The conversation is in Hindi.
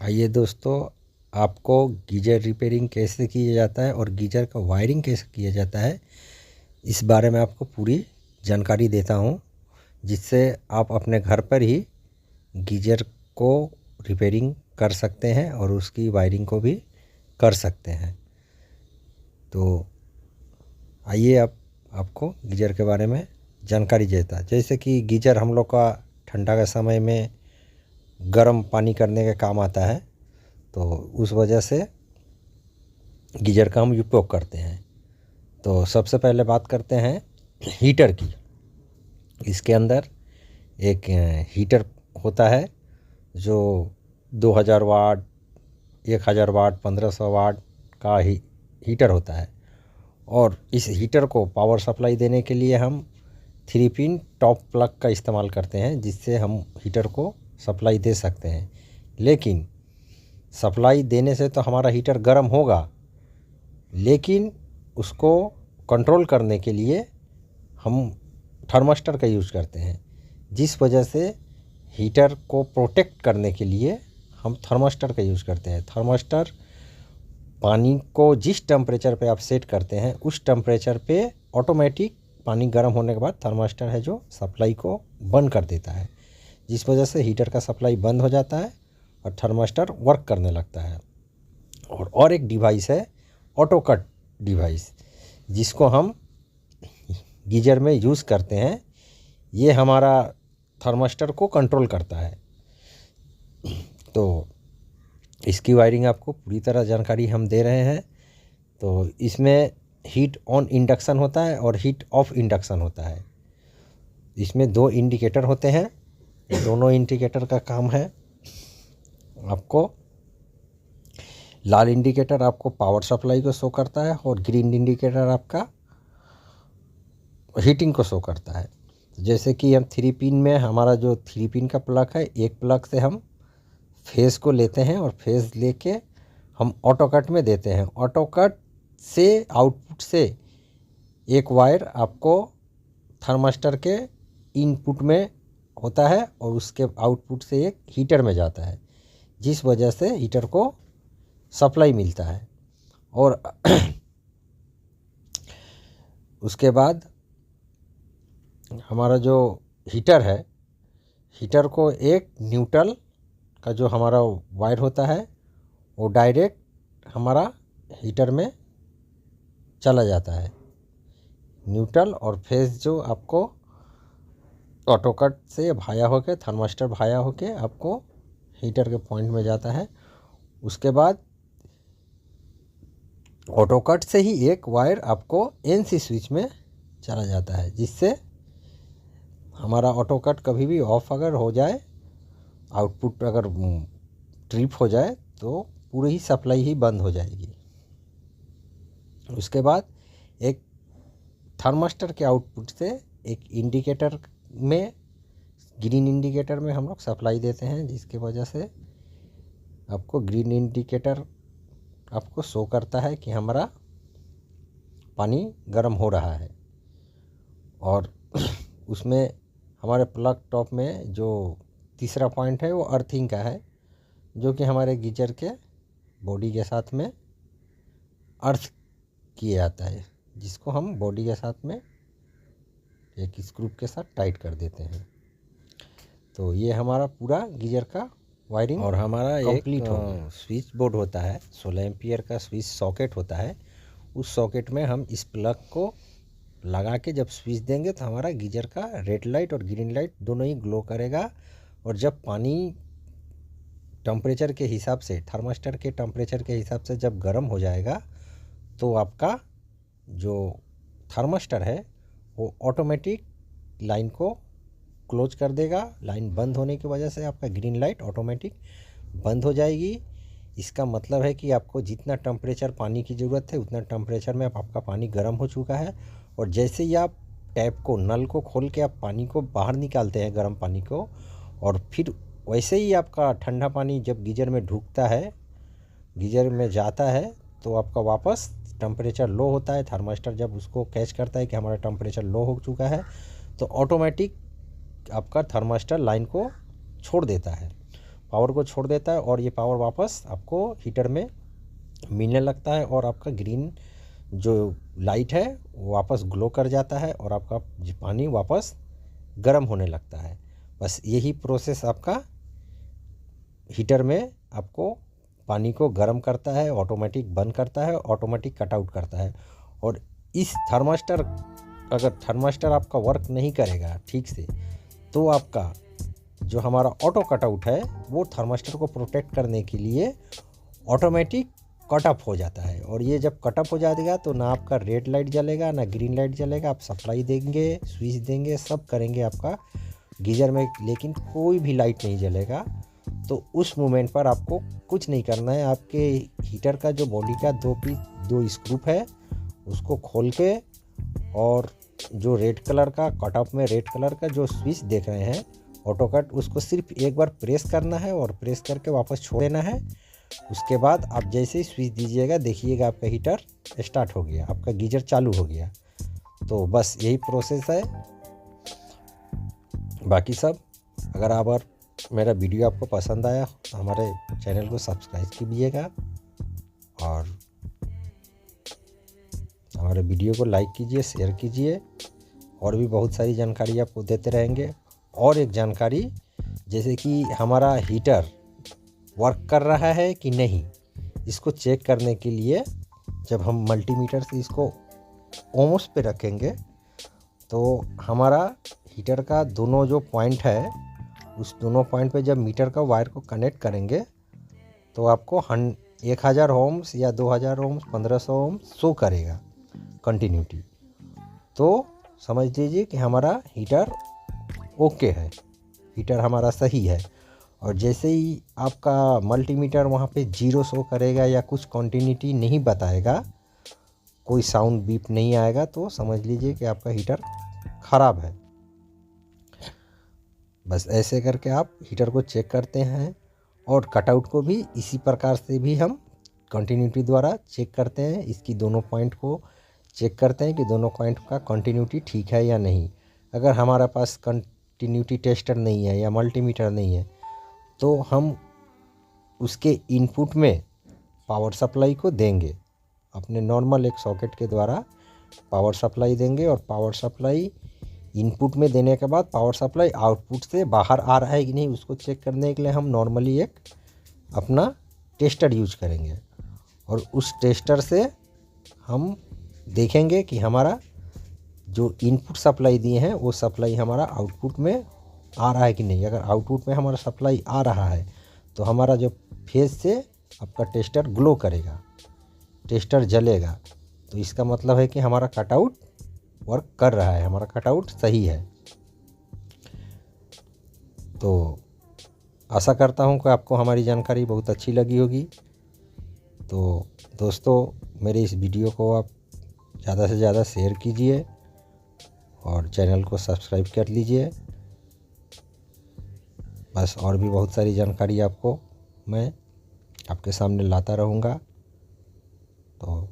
आइए दोस्तों, आपको गीज़र रिपेयरिंग कैसे किया जाता है और गीज़र का वायरिंग कैसे किया जाता है, इस बारे में आपको पूरी जानकारी देता हूँ, जिससे आप अपने घर पर ही गीज़र को रिपेयरिंग कर सकते हैं और उसकी वायरिंग को भी कर सकते हैं। तो आइए आपको गीज़र के बारे में जानकारी देता है। जैसे कि गीज़र हम लोग का ठंडा के समय में गर्म पानी करने के काम आता है, तो उस वजह से गीज़र का हम उपयोग करते हैं। तो सबसे पहले बात करते हैं हीटर की। इसके अंदर एक हीटर होता है जो 2000 वाट, 1000 वाट, 1500 वाट का हीटर होता है। और इस हीटर को पावर सप्लाई देने के लिए हम 3 पिन टॉप प्लग का इस्तेमाल करते हैं, जिससे हम हीटर को सप्लाई दे सकते हैं। लेकिन सप्लाई देने से तो हमारा हीटर गर्म होगा, लेकिन उसको कंट्रोल करने के लिए हम थर्मास्टर का यूज़ करते हैं, जिस वजह से हीटर को प्रोटेक्ट करने के लिए हम थर्मास्टर का यूज़ करते हैं। थर्मास्टर पानी को जिस टेम्परेचर पे आप सेट करते हैं, उस टेम्परेचर पे ऑटोमेटिक पानी गर्म होने के बाद थर्मास्टर है जो सप्लाई को बंद कर देता है, जिस वजह से हीटर का सप्लाई बंद हो जाता है और थर्मास्टर वर्क करने लगता है। और एक डिवाइस है ऑटो कट डिवाइस, जिसको हम गीज़र में यूज़ करते हैं। ये हमारा थर्मास्टर को कंट्रोल करता है। तो इसकी वायरिंग आपको पूरी तरह जानकारी हम दे रहे हैं। तो इसमें हीट ऑन इंडक्शन होता है और हीट ऑफ इंडक्शन होता है। इसमें 2 इंडिकेटर होते हैं। दोनों इंडिकेटर का काम है, आपको लाल इंडिकेटर आपको पावर सप्लाई को शो करता है और ग्रीन इंडिकेटर आपका हीटिंग को शो करता है। जैसे कि हम 3 पिन में, हमारा जो 3 पिन का प्लग है, एक प्लग से हम फेज़ को लेते हैं और फेज़ लेके हम ऑटो कट में देते हैं। ऑटो कट से आउटपुट से एक वायर आपको थर्मास्टर के इनपुट में होता है और उसके आउटपुट से एक हीटर में जाता है, जिस वजह से हीटर को सप्लाई मिलता है। और उसके बाद हमारा जो हीटर है, हीटर को एक न्यूट्रल का जो हमारा वायर होता है, वो डायरेक्ट हमारा हीटर में चला जाता है। न्यूट्रल और फेज जो आपको ऑटो कट से भाया होके, थर्मास्टर भाया होके आपको हीटर के पॉइंट में जाता है। उसके बाद ऑटो कट से ही एक वायर आपको एनसी स्विच में चला जाता है, जिससे हमारा ऑटो कट कभी भी ऑफ अगर हो जाए, आउटपुट अगर ट्रिप हो जाए, तो पूरी ही सप्लाई ही बंद हो जाएगी। उसके बाद एक थर्मास्टर के आउटपुट से एक इंडिकेटर में, ग्रीन इंडिकेटर में हम लोग सप्लाई देते हैं, जिसके वजह से आपको ग्रीन इंडिकेटर आपको शो करता है कि हमारा पानी गर्म हो रहा है। और उसमें हमारे प्लग टॉप में जो तीसरा पॉइंट है वो अर्थिंग का है, जो कि हमारे गीज़र के बॉडी के साथ में अर्थ किया जाता है, जिसको हम बॉडी के साथ में एक स्क्रू के साथ टाइट कर देते हैं। तो ये हमारा पूरा गीज़र का वायरिंग और हमारा कंप्लीट हो गया। स्विच बोर्ड होता है, 16 एम्पियर का स्विच सॉकेट होता है। उस सॉकेट में हम इस प्लग को लगा के जब स्विच देंगे तो हमारा गीज़र का रेड लाइट और ग्रीन लाइट दोनों ही ग्लो करेगा। और जब पानी टेम्परेचर के हिसाब से, थर्मास्टर के टेम्परेचर के हिसाब से जब गर्म हो जाएगा, तो आपका जो थर्मास्टर है वो ऑटोमेटिक लाइन को क्लोज कर देगा। लाइन बंद होने की वजह से आपका ग्रीन लाइट ऑटोमेटिक बंद हो जाएगी। इसका मतलब है कि आपको जितना टेम्परेचर पानी की ज़रूरत है, उतना टेम्परेचर में आपका पानी गर्म हो चुका है। और जैसे ही आप टैप को, नल को खोल के आप पानी को बाहर निकालते हैं, गर्म पानी को, और फिर वैसे ही आपका ठंडा पानी जब गीज़र में ढुकता है, गीज़र में जाता है, तो आपका वापस टेम्परेचर लो होता है। थर्मास्टर जब उसको कैच करता है कि हमारा टेम्परेचर लो हो चुका है, तो ऑटोमेटिक आपका थर्मास्टर लाइन को छोड़ देता है। पावर को छोड़ देता है और ये पावर वापस आपको हीटर में मिलने लगता है और आपका ग्रीन जो लाइट है वो वापस ग्लो कर जाता है और आपका पानी वापस गर्म होने लगता है। बस यही प्रोसेस आपका हीटर में आपको पानी को गर्म करता है, ऑटोमेटिक बंद करता है, ऑटोमेटिक कट आउट करता है। और इस थर्मास्टर, अगर थर्मास्टर आपका वर्क नहीं करेगा ठीक से तो आपका जो हमारा ऑटो कट आउट है वो थर्मास्टर को प्रोटेक्ट करने के लिए ऑटोमेटिक कट ऑफ हो जाता है। और ये जब कट ऑफ हो जाएगा तो ना आपका रेड लाइट जलेगा ना ग्रीन लाइट जलेगा। आप सप्लाई देंगे, स्विच देंगे, सब करेंगे आपका गीज़र में, लेकिन कोई भी लाइट नहीं जलेगा। तो उस मोमेंट पर आपको कुछ नहीं करना है। आपके हीटर का जो बॉडी का दो स्क्रू है उसको खोल के और जो रेड कलर का कट ऑफ में रेड कलर का जो स्विच देख रहे हैं ऑटो कट, उसको सिर्फ एक बार प्रेस करना है और प्रेस करके वापस छोड़ देना है। उसके बाद आप जैसे ही स्विच दीजिएगा देखिएगा आपका हीटर स्टार्ट हो गया, आपका गीज़र चालू हो गया। तो बस यही प्रोसेस है। बाकी सब अगर मेरा वीडियो आपको पसंद आया तो हमारे चैनल को सब्सक्राइब कीजिएगा और हमारे वीडियो को लाइक कीजिए, शेयर कीजिए। और भी बहुत सारी जानकारी आपको देते रहेंगे। और एक जानकारी, जैसे कि हमारा हीटर वर्क कर रहा है कि नहीं, इसको चेक करने के लिए जब हम मल्टीमीटर से इसको ओम्स पे रखेंगे तो हमारा हीटर का दोनों जो पॉइंट है उस दोनों पॉइंट पे जब मीटर का वायर को कनेक्ट करेंगे तो आपको 1000 ओम्स या 2000 ओम्स 1500 ओम्स शो करेगा कंटिन्यूटी। तो समझ लीजिए कि हमारा हीटर ओके है, हीटर हमारा सही है। और जैसे ही आपका मल्टीमीटर वहाँ पे 0 शो करेगा या कुछ कंटिन्यूटी नहीं बताएगा, कोई साउंड बीप नहीं आएगा, तो समझ लीजिए कि आपका हीटर ख़राब है। बस ऐसे करके आप हीटर को चेक करते हैं। और कटआउट को भी इसी प्रकार से भी हम कंटिन्यूटी द्वारा चेक करते हैं। इसकी दोनों पॉइंट को चेक करते हैं कि दोनों पॉइंट का कंटिन्यूटी ठीक है या नहीं। अगर हमारे पास कंटिन्यूटी टेस्टर नहीं है या मल्टीमीटर नहीं है तो हम उसके इनपुट में पावर सप्लाई को देंगे, अपने नॉर्मल एक सॉकेट के द्वारा पावर सप्लाई देंगे। और पावर सप्लाई इनपुट में देने के बाद पावर सप्लाई आउटपुट से बाहर आ रहा है कि नहीं उसको चेक करने के लिए हम नॉर्मली एक अपना टेस्टर यूज करेंगे। और उस टेस्टर से हम देखेंगे कि हमारा जो इनपुट सप्लाई दिए हैं वो सप्लाई हमारा आउटपुट में आ रहा है कि नहीं। अगर आउटपुट में हमारा सप्लाई आ रहा है तो हमारा जो फेज से आपका टेस्टर ग्लो करेगा, टेस्टर जलेगा, तो इसका मतलब है कि हमारा कटआउट वर्क कर रहा है, हमारा कटआउट सही है। तो आशा करता हूँ कि आपको हमारी जानकारी बहुत अच्छी लगी होगी। तो दोस्तों, मेरे इस वीडियो को आप ज़्यादा से ज़्यादा शेयर कीजिए और चैनल को सब्सक्राइब कर लीजिए। बस और भी बहुत सारी जानकारी आपको मैं आपके सामने लाता रहूँगा। तो